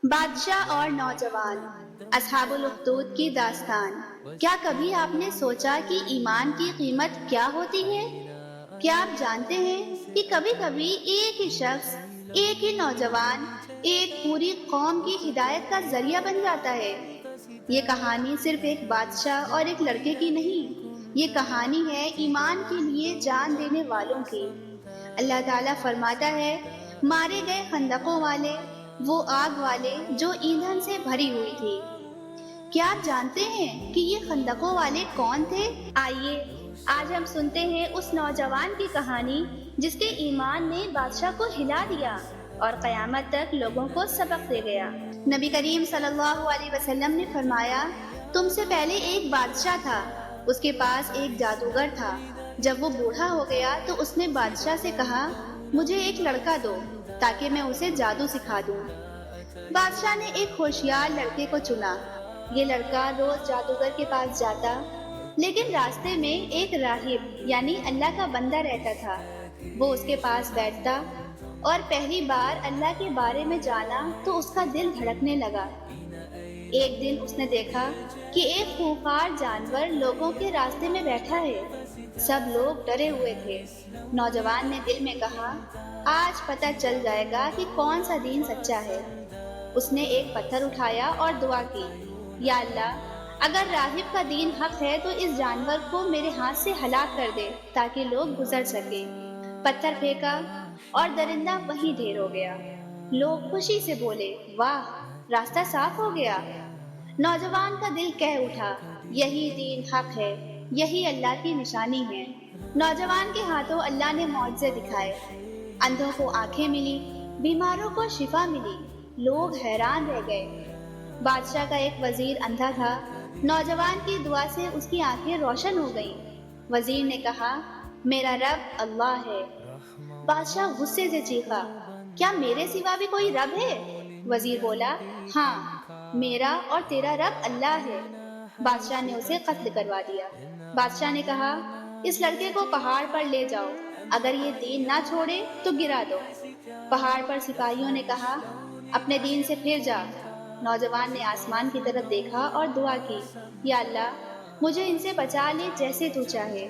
بادشاہ اور نوجوان، اصحاب الاخدود کی داستان۔ کیا کبھی آپ نے سوچا کہ ایمان کی قیمت کیا ہوتی ہے؟ کیا آپ جانتے ہیں کہ کبھی کبھی ایک ہی شخص، ایک ہی نوجوان، ایک پوری قوم کی ہدایت کا ذریعہ بن جاتا ہے؟ یہ کہانی صرف ایک بادشاہ اور ایک لڑکے کی نہیں، یہ کہانی ہے ایمان کے لیے جان دینے والوں کی۔ اللہ تعالیٰ فرماتا ہے، مارے گئے خندقوں والے، وہ آگ والے جو ایندھن سے بھری ہوئی تھی۔ کیا آپ جانتے ہیں کہ یہ خندقوں والے کون تھے؟ آئیے آج ہم سنتے ہیں اس نوجوان کی کہانی جس کے ایمان نے بادشاہ کو ہلا دیا اور قیامت تک لوگوں کو سبق دے گیا۔ نبی کریم صلی اللہ علیہ وسلم نے فرمایا، تم سے پہلے ایک بادشاہ تھا، اس کے پاس ایک جادوگر تھا۔ جب وہ بوڑھا ہو گیا تو اس نے بادشاہ سے کہا، مجھے ایک لڑکا دو تاکہ میں اسے جادو سکھا دوں۔ بادشاہ نے ایک ہوشیار لڑکے کو چنا۔ یہ لڑکا روز جادوگر کے پاس جاتا، لیکن راستے میں ایک راہب یعنی اللہ کا بندہ رہتا تھا۔ وہ اس کے پاس بیٹھتا اور پہلی بار اللہ کے بارے میں جانا تو اس کا دل دھڑکنے لگا۔ ایک دن اس نے دیکھا کہ ایک خونخوار جانور لوگوں کے راستے میں بیٹھا ہے۔ سب لوگ ڈرے ہوئے تھے۔ نوجوان نے دل میں کہا، آج پتہ چل جائے گا کہ کون سا دین سچا ہے۔ اس نے ایک پتھر اٹھایا اور دعا کی، یا اللہ، اگر راہب کا دین حق ہے تو اس جانور کو میرے ہاتھ سے ہلاک کر دے تاکہ لوگ گزر سکیں۔ پتھر پھینکا اور درندہ وہیں ڈھیر ہو گیا۔ لوگ خوشی سے بولے، واہ، راستہ صاف ہو گیا۔ نوجوان کا دل کہہ اٹھا، یہی دین حق ہے، یہی اللہ کی نشانی ہے۔ نوجوان کے ہاتھوں اللہ نے معجزے دکھائے، اندھوں کو آنکھیں ملی، بیماروں کو شفا ملی، لوگ حیران رہ گئے۔ بادشاہ کا ایک وزیر اندھا تھا، نوجوان کی دعا سے اس کی آنکھیں روشن ہو گئیں۔ وزیر نے کہا، میرا رب اللہ ہے۔ بادشاہ غصے سے چیخا، کیا میرے سوا بھی کوئی رب ہے؟ وزیر بولا، ہاں، میرا اور تیرا رب اللہ ہے۔ بادشاہ نے اسے قتل کروا دیا۔ بادشاہ نے کہا، اس لڑکے کو پہاڑ پر لے جاؤ، اگر یہ دین نہ چھوڑے تو گرا دو۔ پہاڑ پر سپاہیوں نے کہا، اپنے دین سے پھر جا۔ نوجوان نے آسمان کی طرف دیکھا اور دعا کی، یا اللہ، مجھے ان سے بچا لے جیسے تو چاہے۔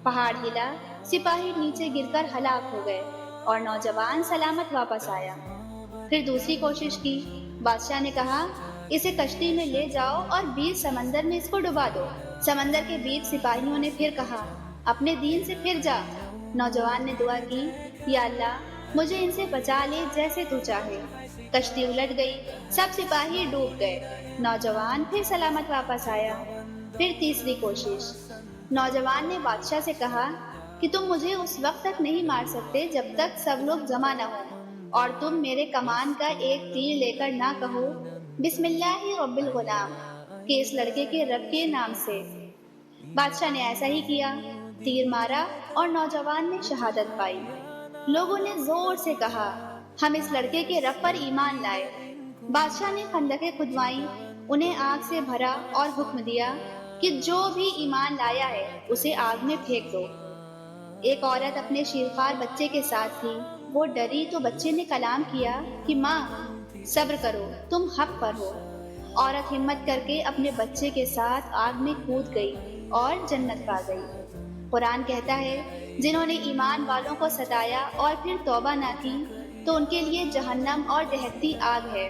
پہاڑ ہلا، سپاہی نیچے گر کر ہلاک ہو گئے اور نوجوان سلامت واپس آیا۔ پھر دوسری کوشش کی۔ بادشاہ نے کہا، اسے کشتی میں لے جاؤ اور بیچ سمندر میں اس کو ڈبا دو۔ سمندر کے بیچ سپاہیوں نے پھر کہا، اپنے دین سے پھر جا۔ نوجوان نے دعا کی، یا اللہ، مجھے ان سے بچا لے جیسے تو چاہے۔ کشتی الٹ گئی، سب سپاہی ڈوب گئے۔ نوجوان پھر سلامت واپس آیا۔ پھر تیسری کوشش۔ نوجوان نے بادشاہ سے کہا کہ تم مجھے اس وقت تک نہیں مار سکتے جب تک سب لوگ جمع نہ ہوں، اور تم میرے کمان کا ایک تیر لے کر نہ کہو، بسم اللہ رب الغلام، کہ اس لڑکے کے رب کے نام سے۔ بادشاہ نے ایسا ہی کیا، تیر مارا اور نوجوان نے شہادت پائی۔ لوگوں نے زور سے کہا، ہم اس لڑکے کے رب پر ایمان لائے۔ بادشاہ نے خندقیں کھدوائیں، انہیں آگ سے بھرا اور حکم دیا کہ جو بھی ایمان لایا ہے اسے آگ میں پھینک دو۔ ایک عورت اپنے شیرخوار بچے کے ساتھ تھی۔ وہ ڈری تو بچے نے کلام کیا کہ ماں، صبر کرو، تم حق پر ہو۔ عورت ہمت کر کے اپنے بچے کے ساتھ آگ میں کود گئی اور جنت پا گئی۔ قرآن کہتا ہے، جنہوں نے ایمان والوں کو ستایا اور پھر توبہ نہ کی تو ان کے لیے جہنم اور دہکتی آگ ہے۔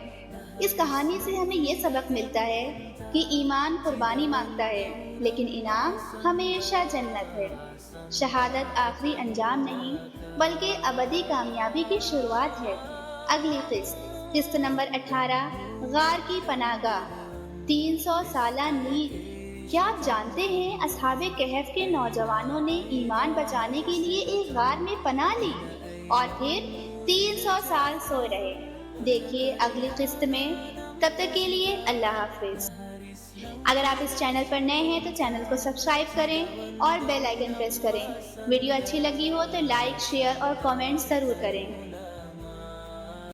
اس کہانی سے ہمیں یہ سبق ملتا ہے کہ ایمان قربانی مانگتا ہے، لیکن انعام ہمیشہ جنت ہے۔ شہادت آخری انجام نہیں بلکہ ابدی کامیابی کی شروعات ہے۔ اگلی قسط نمبر 18، غار کی پناہ گاہ، 300 سالہ نیند۔ کیا آپ جانتے ہیں اصحاب کہف کے نوجوانوں نے ایمان بچانے کے لیے ایک غار میں پناہ لی اور پھر 300 سال سوئے رہے؟ دیکھیے اگلی قسط میں۔ تب تک کے لیے اللہ حافظ۔ اگر آپ اس چینل پر نئے ہیں تو چینل کو سبسکرائب کریں اور بیل آئیکن پریس کریں۔ ویڈیو اچھی لگی ہو تو لائک، شیئر اور کامنٹ ضرور کریں۔